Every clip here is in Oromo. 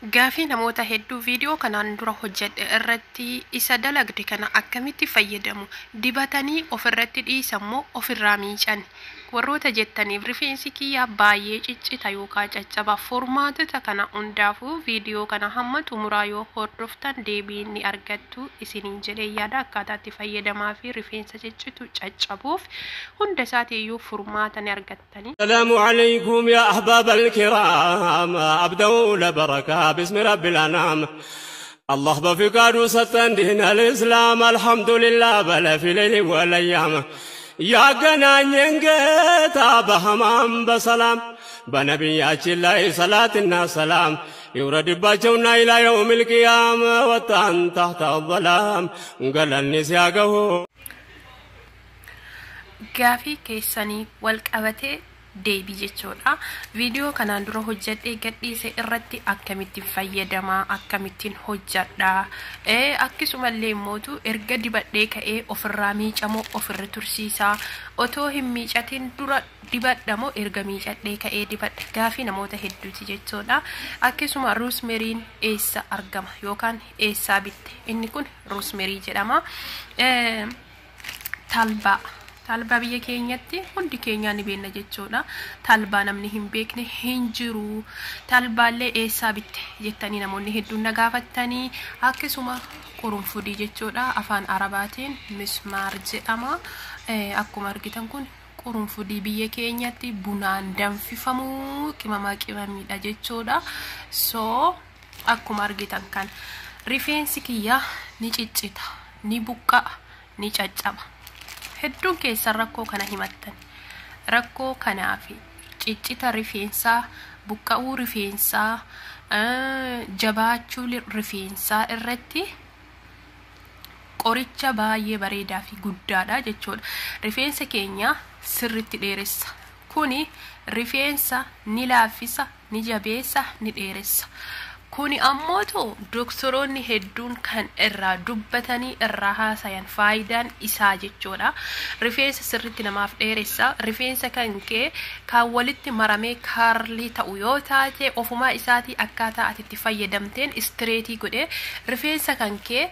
Gaafii namoota hedduu viidiyoo kanaan dura hojjedhe irratti isa dalagde kana akkamitti fayyadamu dibatanii ofirratti dhiisammoo ofirraa miican warroota jettaniif rifeensi kiyyaa baay'ee ciccita yookaan caccaba formaatota kana hundaafuu viidiyoo kana hamma xumuraa yoo hordoftan deebiin ni argattu isiniin jedhee yaada akkaataatti fayyadamaa fi rifeensa ciccitu caccabuuf hunda isaatiiyyuu furmaata ni argattani. Salaamu alaykum yaa ahbaabal kiraam abda'uu labaraka بسم رب الأنام الله بفقاد ستن دين الإسلام الحمد لله بلا في ليل والأيام يا جنان ينقطع بهمام بسلام بنبيات الله صلاة سلام يورد باجونا إلى يوم القيامة وطن تحت الظلام قال النساء gaafii keessanii wal qabatee deebii jechuudha. Viidiyoo kanaan dura hojjedhee gadhiise irratti akkamitti fayyadamaa akkamittiin hojjedha akkasumallee mootu erga dibadhee ka'ee ofirraa miicamoo ofirra tursiisaa otoo hin miicatin dura dibadhamoo erga miicadhee ka'ee dibadha gaafii namoota hedduuti jechuudha. Akkasuma roosmeriin eessa argama yookaan eessaa bitte inni kun roosmerii jedhama. Talba biyya keenyatti hundi keenya ni beekna jechuudha. Talba namni hin beekne hin jiru. Talbaallee eessaa bitte jettanii namoonni hedduun na gaafatanii akkasuma qurunfudii jechuudha. Afaan Arabaatiin mismaar jedhama. Akkuma argitan kun qurunfudii biyya keenyatti bunaan danfifamu qimamiidha jechuudha. So akkuma argitan kan rifeensi kiyya ni ciccita, ni buqqa'a, ni caccaba. Hedduun keessa rakkoo kana himattan rakkoo kanaafi ciccita rifeensaa buqqa'uu rifeensaa jabaachuu rifeensaa irratti qoricha baay'ee bareedaa fi guddaadha jechuudha. Rifeensa keenya sirritti dheeressa. Kuni rifeensa ni laaffisa, ni jabeessa, ni dheeressa. Kuni ammootu doktoroonni hedduun kan irraa dubbatanii irraa haasayan faayidaan isaa jechuudha. Rifeensa sirritti namaaf dheeressa. Rifeensa kan kee kan walitti maramee kaarlii ta'u yoo taate ofumaa isaatii akkaataa ati itti fayyadamteen istireetii godhee rifeensa kan kee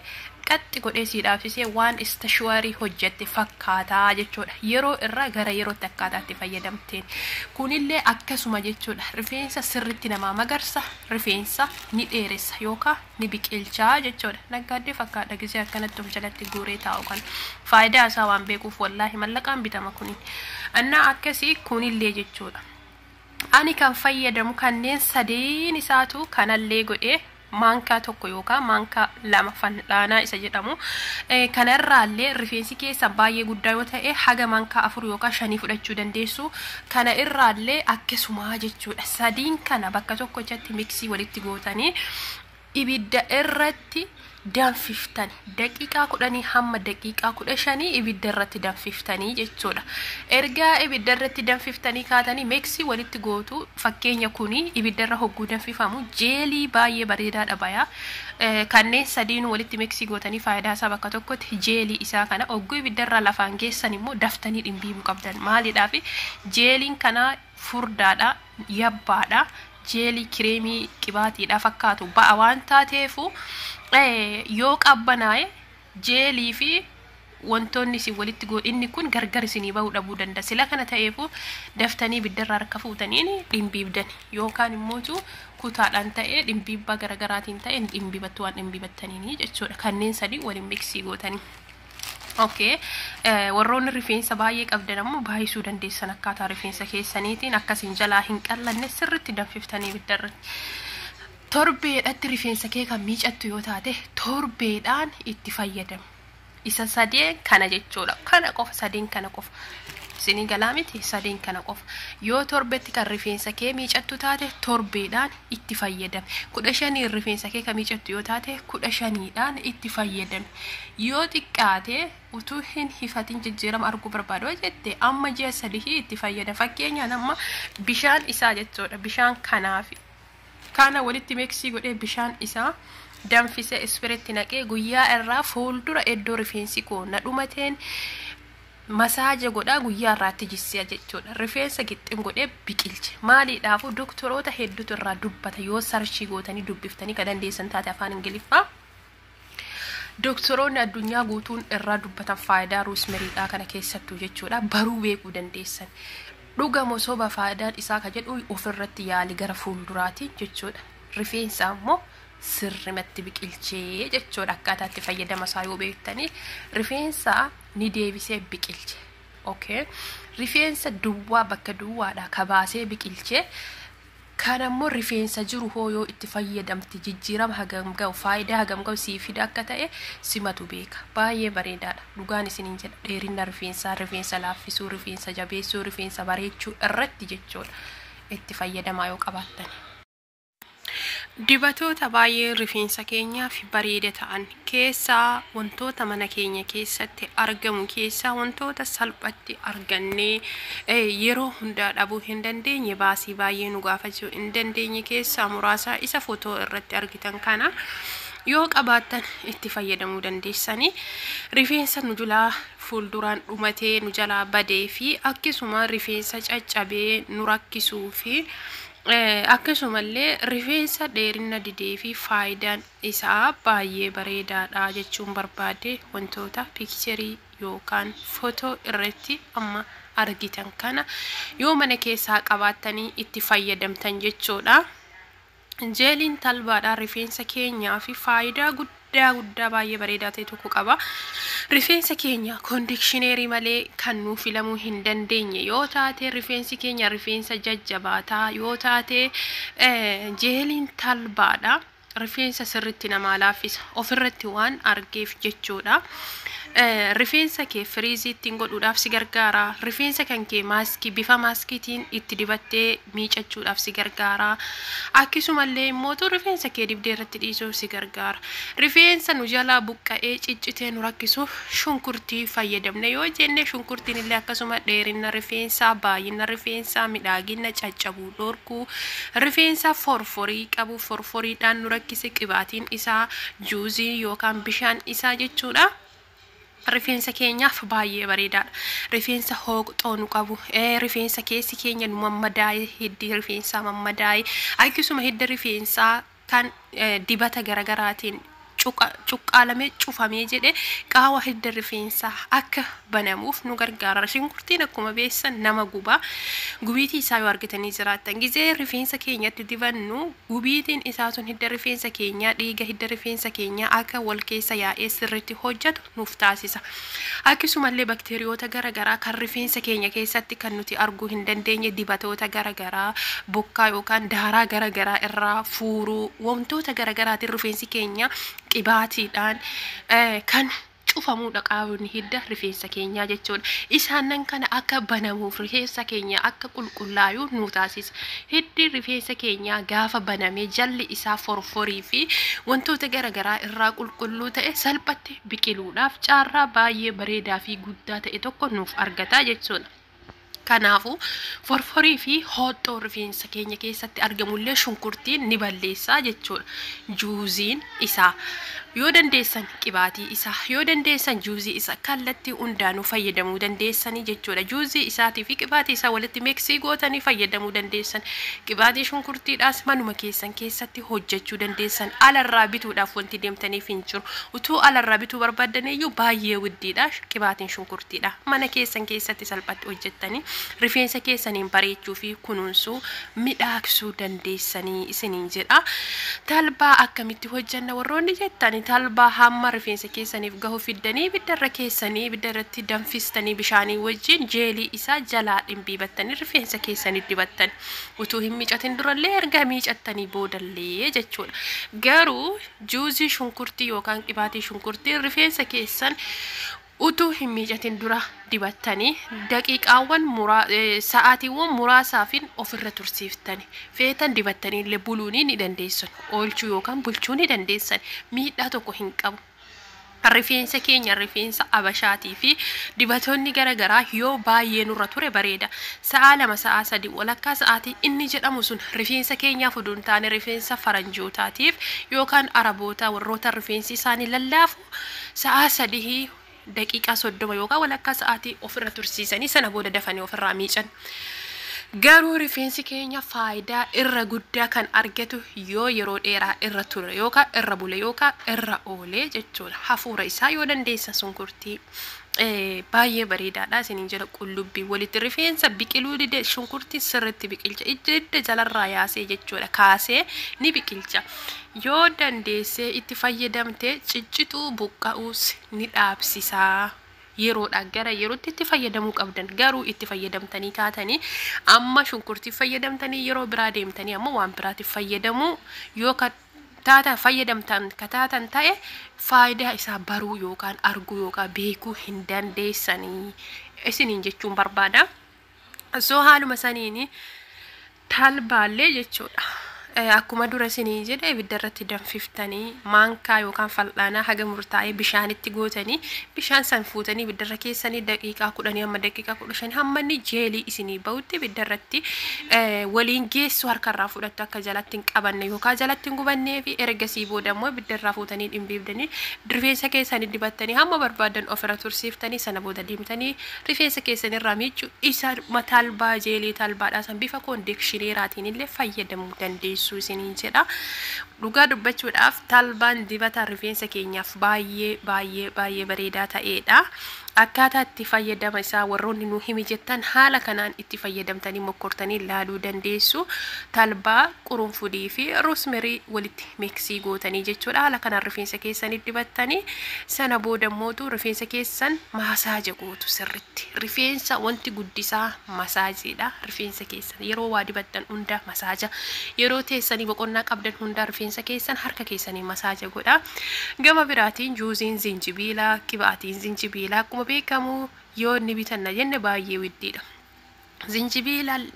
qatti godhee siidhaafisee waan istashuwarii hojjette fakkaataa jechuudha. Yeroo irraa gara yerootti akkaataa itti fayyadamteen kunillee akkasuma jechuudha. Rifeensa sirritti namaa magarsa, rifeensa ni dheeressa yookaan ni biqilchaa jechuudha. Naggaadde fakkaata gisee akkanatti of jalatti guuree taa'u kan faayidaa isaa waan beekuuf wallaahi mallaqaan bitama kuni. Annaa akkasii kunillee jechuudha. Ani kan fayyadamu kanneen sadeen isaatu kanallee godhee maankaa tokko yookaan maankaa lama fal'aanaa isa jedhamu kanarraallee rifeensi keessa baay'ee guddaa yoo ta'e haga maankaa 4 yookaan 5 fudhachuu dandeessu. Kana irraallee akkasuma jechuudha. Sadiin kana bakka tokkotti miksii walitti gootanii ibidda irratti danfiftani daqiiqaa 10 hamma daqiiqaa 15 ibidda irratti danfiftanii jechuudha. Erga ibidda irratti danfiftanii kaatanii miksii walitti gootu fakkeenya kuni ibidda irra hogguu danfifamu jeelii baay'ee bareedaadha baya. Kanneen sadiin walitti miksii gootanii faayidaa isaa bakka tokkotti jeelii isaa kana hogguu ibidda irra lafaan geessan immoo daftanii dhimbiibuu qabdan. Maalidhaaf jeeliin kana furdaadha, yabbaadha. Jeelii kireemii qibaatiidha fakkaatu ba'a waan taateefu yoo qabbanaa'e jeelii fi wantoonni isin walitti godhinni kun gargar isinii bahuu dhabuu danda'a. Sila kana ta'eefu daftanii ibiddarraa harka fuutaniin dhimbiibdan yookaan immoo kutaadhaan ta'ee dhimbiibbaa garagaraatiin ta'e dhimbiibattu waan dhimbiibattaniini jechuudha. Kanneen sadii waliin miksii gootanii. Okay, warroonni rifeensa baay'ee qabdan ammoo baay'isuu dandeessan akkaataa rifeensa keessaniitiin akkasiin jalaa hin qallanne sirritti danfiftanii ibiddarratti. Torbeedhaatti rifeensa kee kan miicattu yoo taate torbeedhaan itti fayyadamu. Isa sadeen kana jechuudha. Kana qofa sadeen kana qofa. Isinii galaa miti sadeen kana qofa. Yoo torbetti kan rifeensa kee miicattu taate torbeedhaan itti fayyadame. 15 rifeensa kee kan miicattu yoo taate 15dhaan itti fayyadame. Yoo xiqqaate utuu hin hifatin jijjiirama arguu barbaadu jette amma ji'a 3 itti fayyadama. Fakkeenyaan amma bishaan isaa jechuudha. Bishaan kanaafi kana walitti miksii godhee bishaan isaa danfisee ispireetti naqee guyyaa irraa fuuldura iddoo rifeensi koo na dhumateen masaaja godhaa guyyaa irraatti jissee jechuudha. Rifeensa gixxin godhee biqilche. Maaliidhaafu doktoroota hedduutu irraa dubbata yoo sarchii gootanii dubbiftanii ka dandeessan taate afaan Ingiliffaa. Doktoroonni addunyaa guutuun irraa dubbatan faayidaa roosmeriidhaa kana keessattuu jechuudha. Baruu beekuu dandeessan. Dhugamo soba faayidaan isaa ka jedhu ofirratti yaali gara fuulduraatiin jechuudha. Rifeensa ammoo sirrimatti biqilchee jechuudha. Akkaataa itti fayyadama isaa yoo beektanii rifeensa ni deebisee biqilche. Okay. Rifeensa duwwaa bakka duwwaadha kabaasee biqilchee kan ammoo rifeensa jiru hoo yoo itti fayyadamti jijjiirama hagam ga'u faayidaa hagam ga'u sii fida akka ta'e simatu beeka. Baay'ee bareedaadha. Dhugaan isiniin jedha dheerina rifeensaa, rifeensa laaffisuu, rifeensa jabeessuu, rifeensa bareechuu irratti jechuudha. Itti fayyadamaa yoo qabaattan. Dibatoota baay'ee rifeensa keenyaaf bareeda ta'an keessaa wantoota mana keenya keessatti argamu keessaa wantoota salphatti argannee yeroo hundaa dhabuu hin dandeenye baasii baay'ee nu gaafachuu hin dandeenye keessaa muraasa isa footoo irratti argitan kana yoo qabaattan itti fayyadamuu dandeessanii rifeensa nu jalaa fuulduraan dhumatee nu jalaa badee fi akkasuma rifeensa caccabee nu rakkisuu fi akkasumallee rifeensa dheerina didee fi faayidaan isaa baay'ee bareedaadha jechuun barbaade wantoota piikcherii yookaan footoo irratti amma argitan kana yoo mana keessaa qabaattanii itti fayyadamtan jechuudha. Jeeliin talbaadha rifeensa keenyaa fi faayidaa guddaa baay'ee bareedaa ta'e tokko qaba. Rifeensa keenya kondikshineerii malee kan nu filamuu hin dandeenye yoo taate rifeensi keenya rifeensa jajjabaataa yoo taate jeeliin talbaadha rifeensa sirritti nama laaffisa ofirratti waan argeef jechuudha. Rifeensa kee firiiziitiin godhuudhaaf si gargaara. Rifeensa kan kee maaskii bifa maaskiitiin itti dibattee miicachuudhaaf si gargaara. Akkasumallee immoo rifeensa kee dibdee irratti dhiisuuf si gargaara. Rifeensa nu jalaa buqqa'ee ciccitee nu rakkisuuf shunkurtii fayyadamne yoo jenne shunkurtiin illee akkasuma dheerina rifeensaa, baay'ina rifeensaa, miidhagina caccabuu dhorkuu, rifeensa forforii qabu forforiidhaan nu rakkise qibaatiin isaa juuzii yookaan bishaan isaa jechuudha. Rifeensa keenyaaf baay'ee bareedaadha. Rifeensa hooqxoo nu qabu, rifeensa keessi keenya nu mammadaa'e, hiddi rifeensaa mammadaa'e, akkasuma hidda rifeensaa kan dibata garagaraatiin cuqqaalamee cufamee jedhe qaawwa hidda rifeensaa akka banamuuf nu gargaara. Shunkurtiin akkuma beessan nama guba. Gubiitii isaa yoo argitanii jiraattan gizee rifeensa keenyatti dibannu gubiitiin isaa sun hidda rifeensa keenyaa dhiiga hidda rifeensa keenyaa akka wal keessa yaa'ee sirriitti hojjetu nuuf taasisa. Akkasumallee bakteeriyoota garagaraa kan rifeensa keenya keessatti kan nuti arguu hin dandeenye dibatoota garagaraa bokkaa yookaan daaraa garagaraa irraa fuuruu wantoota garagaraatiin rifeensi keenya qibaatiidhaan kan cufamuudha qaawwanni hidda rifeensa keenyaa jechuudha. Isaanan kana akka banamuuf rifeensa keenya akka qulqullaa'u nu taasisa. Hiddi rifeensa keenyaa gaafa banamee jalli isaa forforii fi wantoota garagaraa irraa qulqulluu ta'e salphatti biqiluudhaaf carraa baay'ee bareedaa fi guddaa ta'e tokko nuuf argata jechuudha. Kanaafu forforii fi hooxxoo rifeensa keenya keessatti argamullee shunkurtiin ni balleessaa jechuudha. Juuziin isaa yoo dandeessan qibaatii isaa yoo dandeessan juuzii isaa kallattii hundaanuu fayyadamuu dandeessanii jechuudha. Juuzii isaatii fi qibaatii isaa walitti miksii gootanii fayyadamuu dandeessan. Qibaatii shunkurtiidhaas manuma keessan keessatti hojjechuu dandeessan. Alarraa bituudhaaf wanti deemtaniif hin jiru. Utuu alarraa bituu barbaadaniyyuu baay'ee widdiidha qibaatiin shunkurtiidha. Mana keessan keessatti salphatti hojjettanii rifeensa keessaniin bareechuu fi kunuunsuu midhaagsuu dandeessanii isiniin jedha. Talbaa akkamitti hojjanna warroonni jettani talbaa hamma rifeensa keessaniif gahu fiddanii biddarra keessanii biddarratti danfistanii bishaanii wajjin jeelii isaa jalaa dhimbiibattanii rifeensa keessanitti dibattan utuu hin miicatin durallee erga miicattanii boodallee jechuudha. Garuu juuzii shunkurtii yookaan qibaatii shunkurtii rifeensa keessan utuu hin miicatin dura dibattanii daqiiqaawwan sa'aatiiwwan muraasaafin ofirra tursiiftanii feetan dibattanii illee buluunii ni dandeessan oolchuu yookaan bulchuu ni dandeessan miidhaa tokko hin qabu. Rifeensa keenya rifeensa abashaatii fi dibatoonni garagaraa yoo baay'ee nurra ture bareeda. Sa'a 2 sa'a 3 walakkaa sa'aatii inni jedhamu sun rifeensa keenyaaf uduun taane rifeensa faranjootaatiif yookaan araboota warroota rifeensi isaanii lallaafu sa'a 3 daqiiqaa 30 yookaan walakkaa sa'aatii ofirra tursiisanii sana booda dafanii ofirraa miican. Garuu rifeensi keenya faayidaa irra guddaa kan argatu yoo yeroo dheeraa irra ture yookaan irra bule yookaan irra oolee jechuudha. Hafuura isaa yoo dandeessa shunkurtii baay'ee bareedaadha. Isiniin jala qullubbii walitti rifeensa biqiluu dide shunkurtii sirriitti biqilcha. Ijjidda jalarraa yaasee jechuudha. Kaasee ni biqilcha. Yoo dandeessee itti fayyadamtee ciccituu buqqa'uus ni dhaabsisaa. Yeroodha gara yerootti itti fayyadamuu qabdan. Garuu itti fayyadamtanii kaatanii amma shunkurtii fayyadamtanii yeroo biraa deemtanii amma waan biraatiif fayyadamuu yoo taata fayyadamtan kataatan ta'e faayidaa isaa baruu yookaan arguu yookaan beekuu hin dandeessanii isiniin jechuun barbaada. So haaluma saniini talbaallee jechuudha. Akkuma dura isinii jedhe ibidda irratti danfiftanii maankaa yookaan fal'aanaa haga murtaa'ee bishaanitti gootanii bishaan san fuutanii ibidda irra keessanii daqiiqaa 10 amma daqiiqaa 15 hamma inni jeelii isinii ba'utti ibidda irratti waliin geessu harkarraa fudhattu akka jalatti hin qabanne yookaan jalatti hin gubannee fi ergasii booda immoo ibidda irraa fuutanii dhimbiibdanii rifeensa keessanii dibattanii hamma barbaadan ofirra tursiiftanii sana booda deemtanii rifeensa keessanii irraa miiccu isa talbaa jeelii talbaadhaa san bifa koondekshineeraatiin illee fayyadamuu dandeessu. Isiniin jedha. Dhugaa dubbachuudhaaf talbaan dibata rifeensa keenyaaf baay'ee bareedaa ta'edha. Akkaataa itti fayyadama isaa warroonni nu himi jettan haala kanaan itti fayyadamtanii mokkortanii ilaaluu dandeessu. Talbaa, qurunfudii fi roosmerii walitti miksii gootanii jechuudha. Haala kanaan rifeensa keessanii dibattanii sana booda mootu rifeensa keessan masaaja gootu sirriitti. Rifeensa wanti guddisaa masaajiidha. Rifeensa keessan yeroo waa dibattan hunda masaaja. Yeroo teessanii boqonnaa qabdan hunda rifeensa keessan harka keessanii masaaja godha. Gama biraatiin juuziin zinjibiilaa, qibaatiin zinjibiilaa akkuma beekamu yoo ni bitanna jenne baay'ee widdiidha.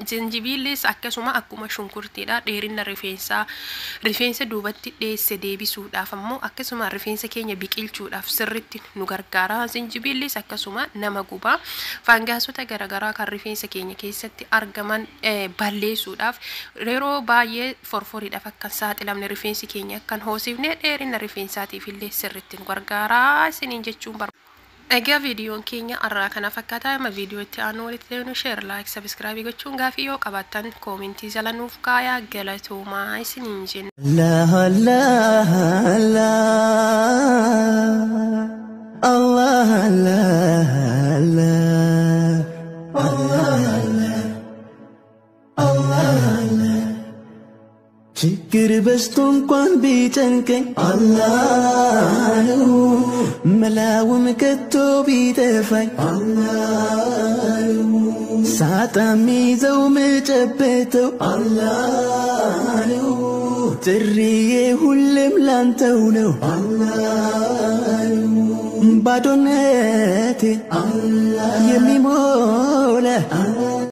Zinjibiilis akkasuma akkuma shunkurtiidha. Dheerina rifeensa duubatti dheesse deebisuudhaaf ammoo akkasuma rifeensa keenya biqilchuudhaaf sirriitti nu gargaara. Zinjibiilis akkasuma nama gubaa fangaasota garaagaraa kan rifeensa keenya keessatti argaman balleessuudhaaf yeroo baay'ee forforiidhaaf akka saaxilamne rifeensi keenya akkan hoosifne dheerina rifeensaatiif illee sirriitti nu gargaara. Isiniin jechuun barbaada. Egaa viidiyoon keenya irraa kana fakkaata. Amma viidiyoo itti aanu walitti deemnu share, like, subscribe gochuun gaafii yoo qabaattan koomentii jala nuuf kaayaa. Galatoomaa isiniin jenna. Allah ችግር በስቶ እንኳን ቢጨንቀኝ አላህ ነው መላውም ከቶ ቢጠፋኝ አላህ ነው ሳጣ ሚይዘው መጨበጠው አላህ ነው ጥሪዬ ሁሌም ላንተው ነው አላህ ነው ባዶነቴ የሚሞላ